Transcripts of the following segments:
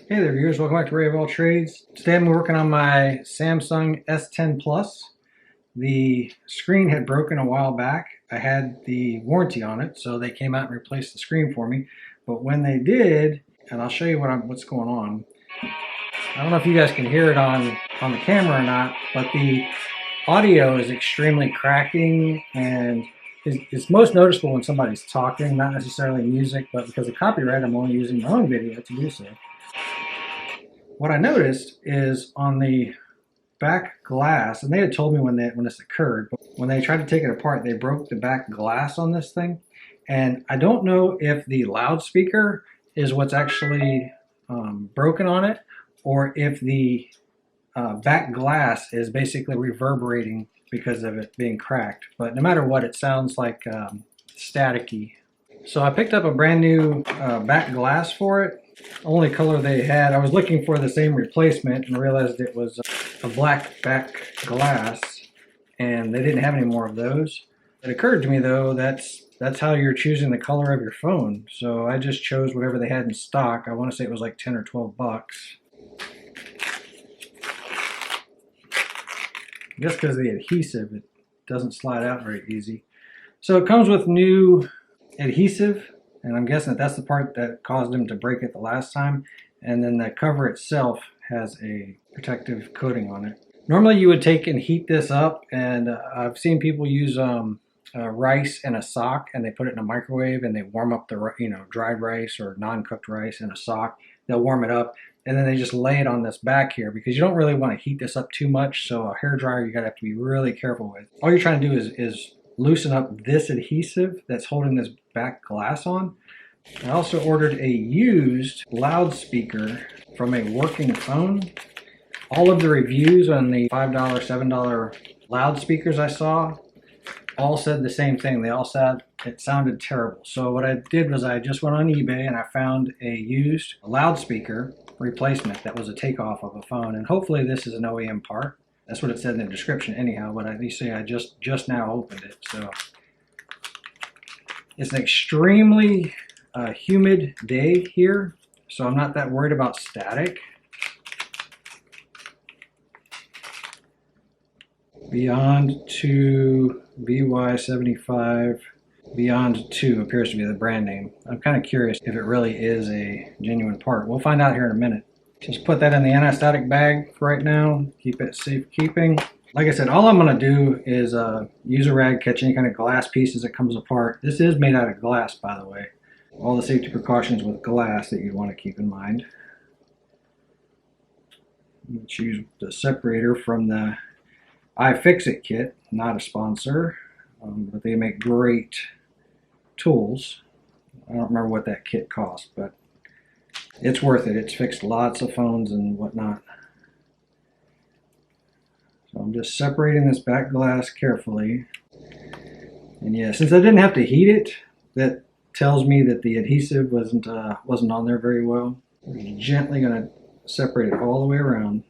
Hey there viewers, welcome back to Ray of All Trades. Today I'm working on my Samsung S10 Plus. The screen had broken a while back. I had the warranty on it, so they came out and replaced the screen for me. But when they did, and I'll show you what's going on. I don't know if you guys can hear it on the camera or not, but the audio is extremely cracking and it's most noticeable when somebody's talking, not necessarily music, but because of copyright, I'm only using my own video to do so. What I noticed is on the back glass, and they had told me when this occurred, but when they tried to take it apart, they broke the back glass on this thing. And I don't know if the loudspeaker is what's actually broken on it, or if the back glass is basically reverberating because of it being cracked. But no matter what, it sounds like staticky. So I picked up a brand new back glass for it. Only color they had. I was looking for the same replacement and realized it was a black back glass, and they didn't have any more of those. It occurred to me though that's how you're choosing the color of your phone. So I just chose whatever they had in stock. I want to say it was like 10 or 12 bucks. I guess because of the adhesive, it doesn't slide out very easy. So it comes with new adhesive, and I'm guessing that's the part that caused them to break it the last time. And then the cover itself has a protective coating on it. Normally you would take and heat this up, and I've seen people use rice in a sock, and they put it in a microwave and they warm up the dried rice or non-cooked rice in a sock. They'll warm it up and then they just lay it on this back here because you don't really want to heat this up too much. So a hair dryer you gotta have to be really careful with. All you're trying to do is loosen up this adhesive that's holding this back glass on. I also ordered a used loudspeaker from a working phone. All of the reviews on the $5, $7 loudspeakers I saw all said the same thing. They all said it sounded terrible. So what I did was I just went on eBay and I found a used loudspeaker replacement that was a takeoff of a phone, and hopefully this is an OEM part. That's what it said in the description anyhow, but I just now opened it. So it's an extremely humid day here, so I'm not that worried about static. Beyond 2 BY75 Beyond 2 appears to be the brand name. I'm kind of curious if it really is a genuine part. We'll find out here in a minute. Just put that in the anti-static bag for right now. Keep it safekeeping. Like I said, all I'm going to do is use a rag, catch any kind of glass pieces that comes apart. This is made out of glass, by the way. All the safety precautions with glass that you want to keep in mind. Choose the separator from the iFixit kit, not a sponsor, but they make great tools. I don't remember what that kit cost, but it's worth it. It's fixed lots of phones and whatnot. So I'm just separating this back glass carefully. And yeah, since I didn't have to heat it, that tells me that the adhesive wasn't on there very well. I'm gently going to separate it all the way around.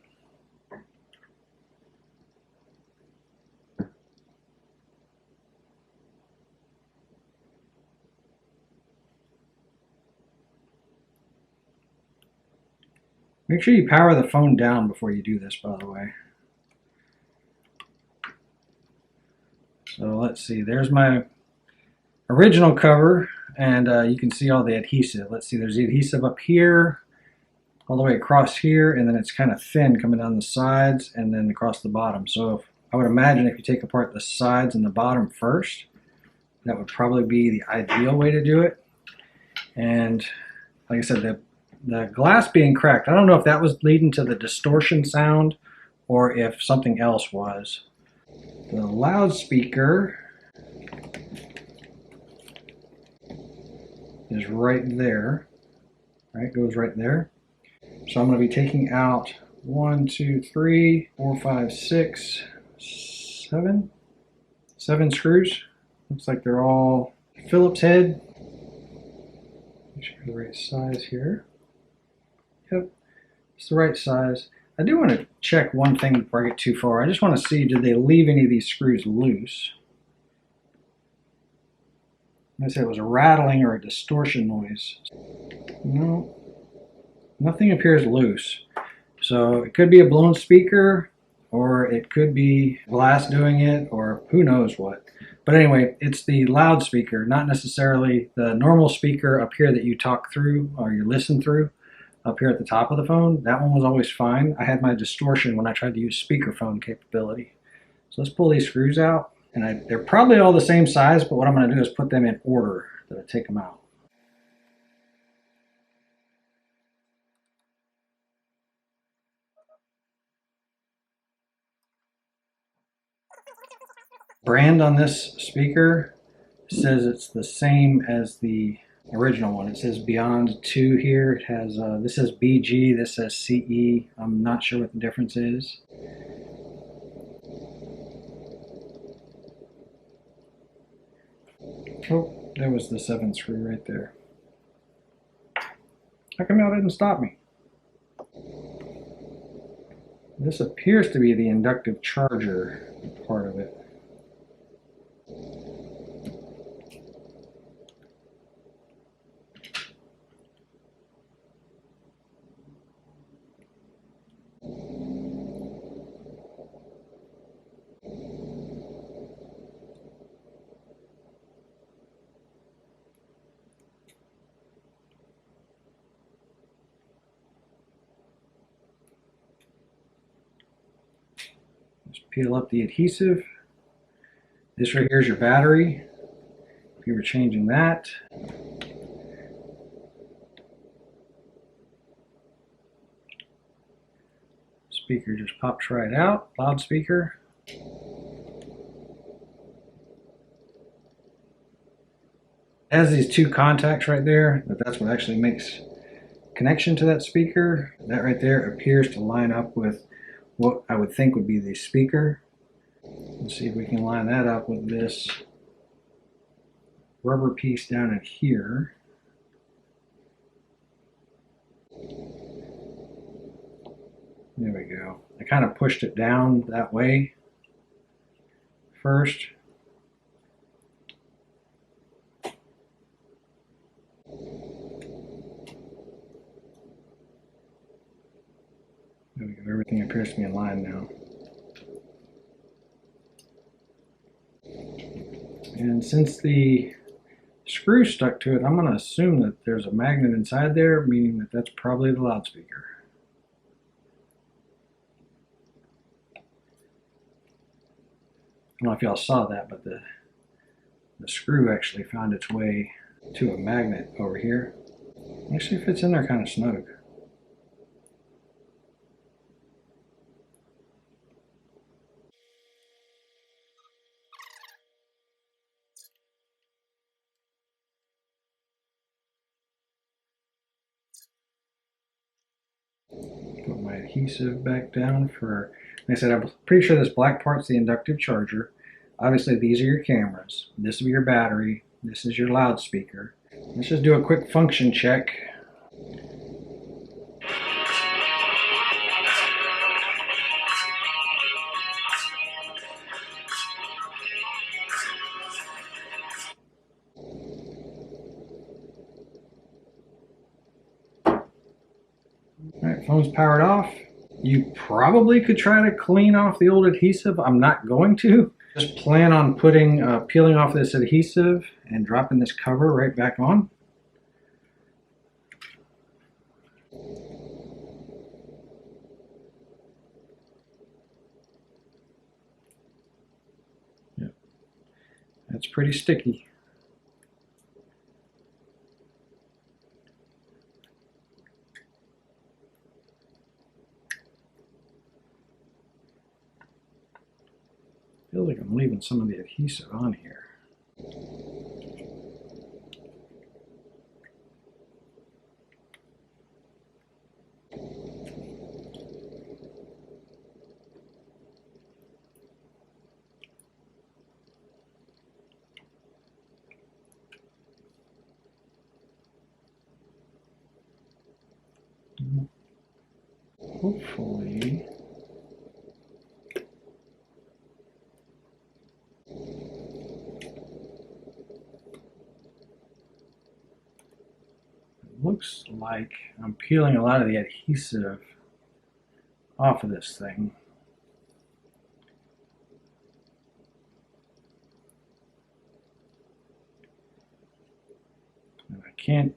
Make sure you power the phone down before you do this, by the way. So let's see, there's my original cover, and you can see all the adhesive. Let's see, there's the adhesive up here, all the way across here, and then it's kind of thin coming down the sides and then across the bottom. So I would imagine if you take apart the sides and the bottom first, that would probably be the ideal way to do it. And like I said, the glass being cracked, I don't know if that was leading to the distortion sound or if something else was. The loudspeaker is right there, right? Goes right there. So I'm going to be taking out 1, 2, 3, 4, 5, 6, 7 screws. Looks like they're all Phillips head. Make sure the right size here. Yep, it's the right size. I do want to check one thing before I get too far. I just want to see, did they leave any of these screws loose? I said it was a rattling or a distortion noise. No. Nothing appears loose. So it could be a blown speaker, or it could be glass doing it, or who knows what. But anyway, it's the loudspeaker, not necessarily the normal speaker up here that you talk through or you listen through up here at the top of the phone. That one was always fine. I had my distortion when I tried to use speakerphone capability. So let's pull these screws out. And they're probably all the same size, but what I'm going to do is put them in order that I take them out. Brand on this speaker says it's the same as the original one. It says Beyond 2 here. It has this says BG, this says CE. I'm not sure what the difference is. Oh, there was the 7th screw right there. How come y'all didn't stop me? This appears to be the inductive charger part of it. Just peel up the adhesive. This right here is your battery. If you were changing that. Speaker just pops right out, loudspeaker. It has these two contacts right there, but that's what actually makes connection to that speaker. That right there appears to line up with what I would think would be the speaker. Let's see if we can line that up with this rubber piece down in here. There we go. I kind of pushed it down that way first. There we go. Everything appears to be in line now. And since the screw stuck to it, I'm going to assume that there's a magnet inside there, meaning that that's probably the loudspeaker. I don't know if y'all saw that, but the screw actually found its way to a magnet over here. Actually fits in there kind of snug. Put my adhesive back down for, like I said, I'm pretty sure this black part's the inductive charger. Obviously these are your cameras. This will be your battery. This is your loudspeaker. Let's just do a quick function check. Alright, phone's powered off. You probably could try to clean off the old adhesive. I'm not going to. Just plan on putting, peeling off this adhesive and dropping this cover right back on. Yeah, that's pretty sticky. Feels like I'm leaving some of the adhesive on here. Hopefully looks like. I'm peeling a lot of the adhesive off of this thing. And I can't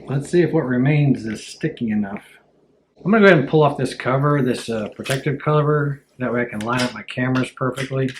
let's see if what remains is sticky enough. I'm going to go ahead and pull off this cover, this protective cover. That way I can line up my cameras perfectly.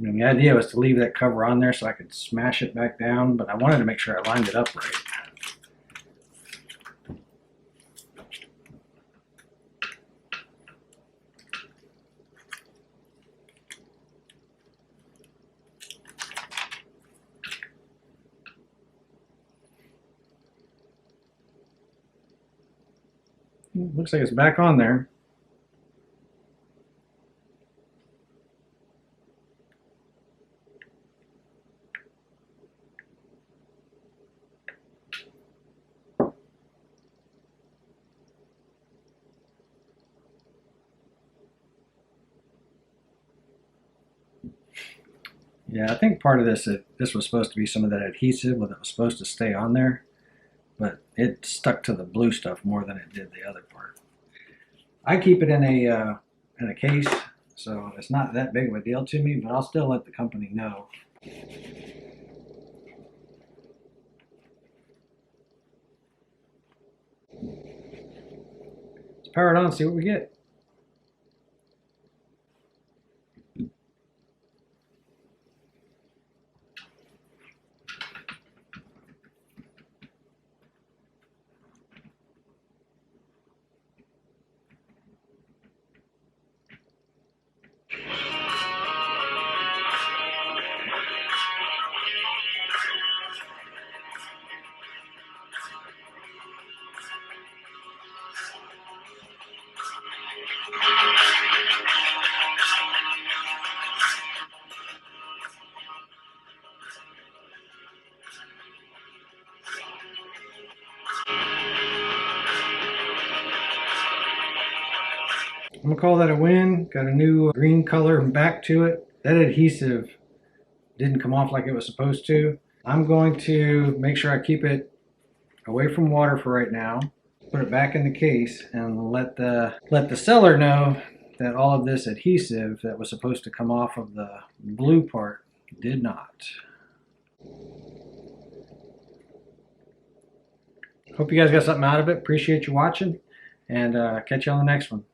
And the idea was to leave that cover on there so I could smash it back down, but I wanted to make sure I lined it up right. Looks like it's back on there. Yeah, I think part of this was supposed to be some of that adhesive that was supposed to stay on there, but it stuck to the blue stuff more than it did the other part. I keep it in a case, so it's not that big of a deal to me, but I'll still let the company know. Let's power it on, see what we get. I'm gonna call that a win. Got a new green color back to it. That adhesive didn't come off like it was supposed to. I'm going to make sure I keep it away from water for right now. Put it back in the case and let the seller know that all of this adhesive that was supposed to come off of the blue part did not. Hope you guys got something out of it. Appreciate you watching, and catch you on the next one.